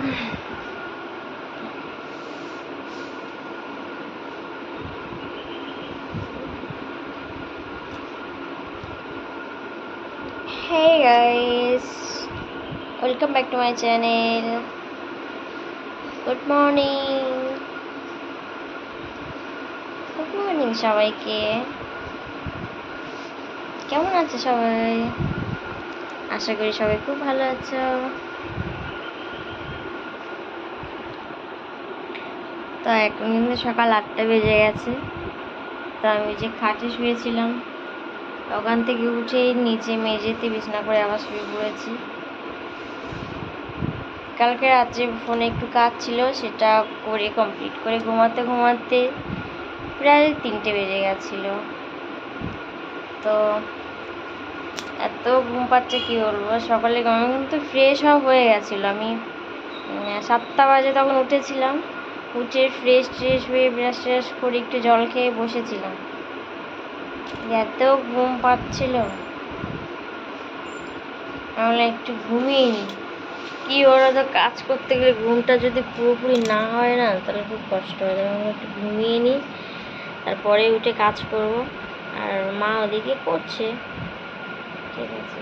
Hey guys, welcome back to my channel. Good morning. Good morning সবাইকে। কেমন আছো সবাই? আশা করি সবাই খুব ভালো আছো। তো এখন কিন্তু সকাল 8টা বেজে গেছে। তো আমি যে খাটে শুয়েছিলাম ওখান থেকে উঠে নিচে মেঝেতে বিছানা করে আবার শুয়ে পড়েছি। কালকে রাত্রে ফোনে একটু কাজ ছিল, সেটা করে কমপ্লিট করে ঘুমাতে ঘুমাতে প্রায় 3টে বেজে গেছিল। তো এত ঘুম পাচ্ছে কি বলবো। সকালে আমি কিন্তু ফ্রেশ হয়ে গেছিলো। আমি 7টা বাজে তখন উঠেছিলাম। উঠে ফ্রেশ হয়ে ব্রাশ ট্রাশ করে একটু জল খেয়ে বসেছিলাম। এত ঘুম পাচ্ছিল আমরা একটু ঘুমিয়ে নিই। কি ওরা তো কাজ করতে গেলে ঘুমটা যদি পুরোপুরি না হয় না তাহলে খুব কষ্ট হয়ে যাবে। আমরা একটু ঘুমিয়ে নিই, তারপরে উঠে কাজ করব। আর মা ওদিকে করছে, ঠিক আছে।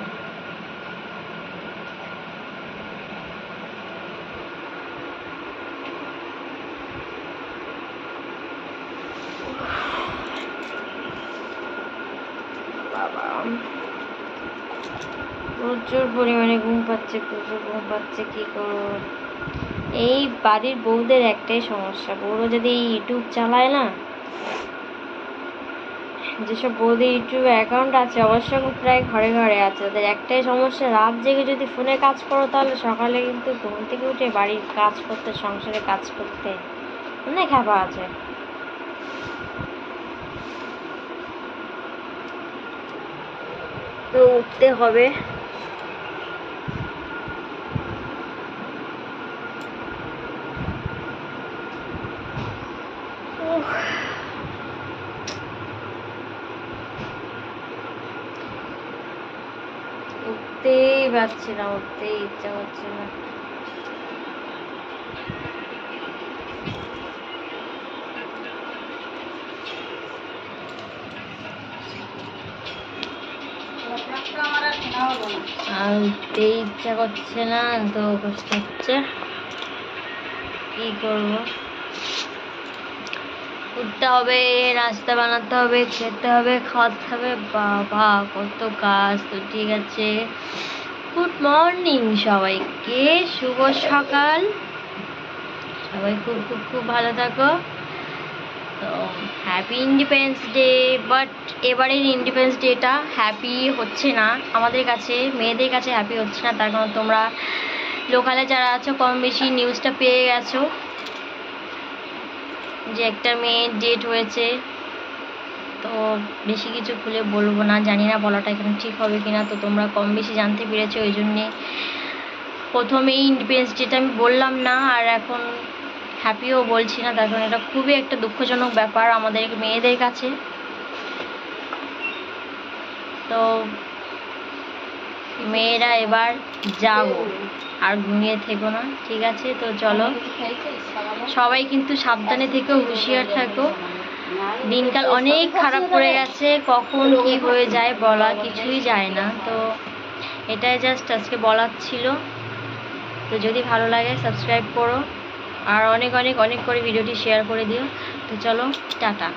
বাবা প্রচুর পরিমাণে ঘুম পাচ্ছে, কি করবো। এই বাড়ির বউদের একটাই সমস্যা, বউরা যদি ইউটিউব চালায় না, যেসব বউদের ইউটিউবে অ্যাকাউন্ট আছে, অবশ্য প্রায় ঘরে ঘরে আছে, ওদের একটাই সমস্যা, রাত জেগে যদি ফোনে কাজ করো তাহলে সকালে কিন্তু ঘুম থেকে উঠে বাড়ির কাজ করতে, সংসারে কাজ করতে অনেক হ্যাপা আছে। তো উঠতে হবে। উঠতেই পারছি না, উঠতেই ইচ্ছা করছে না। আর উঠতেই ইচ্ছা করছে না, তো কষ্ট হচ্ছে, কি করবো। উঠতে হবে, নাস্তা বানাতে হবে, খেতে হবে, খাওয়াতে হবে, বাবা কত কাজ। তো ঠিক আছে, গুড মর্নিং সবাইকে, শুভ সকাল। সবাই খুব খুব খুব ভালো থাকো। তো হ্যাপি ইন্ডিপেন্ডেন্স ডে। বাট এবারের ইন্ডিপেন্ডেন্স ডেটা হ্যাপি হচ্ছে না আমাদের কাছে, মেয়েদের কাছে হ্যাপি হচ্ছে না। তার কারণ তোমরা লোকালে যারা আছো কম বেশি নিউজটা পেয়ে গেছো যে একটা মেয়ের ডেট হয়েছে। তো বেশি কিছু খুলে বলবো না, জানি না বলাটা এখানে ঠিক হবে কিনা। তো তোমরা কম বেশি জানতে পেরেছো, ওই জন্যে প্রথমেই ইন্ডিপেন্ডেন্স ডেটা আমি বললাম না, আর এখন হ্যাপিও বলছি না। তার কারণ এটা খুবই একটা দুঃখজনক ব্যাপার আমাদের মেয়েদের কাছে। তো মেয়েরা এবার যাবো, আর ঘুমিয়ে থেকো না, ঠিক আছে। তো চলো, সবাই কিন্তু সাবধানে থেকো, হুঁশিয়ার থাকো। দিনকাল অনেক খারাপ করে গেছে, কখন কি হয়ে যায় বলা কিছুই যায় না। তো এটাই জাস্ট আজকে বলার ছিল। তো যদি ভালো লাগে সাবস্ক্রাইব করো, আর অনেক অনেক অনেক করে ভিডিওটি শেয়ার করে দিও। তো চলো, টাটা।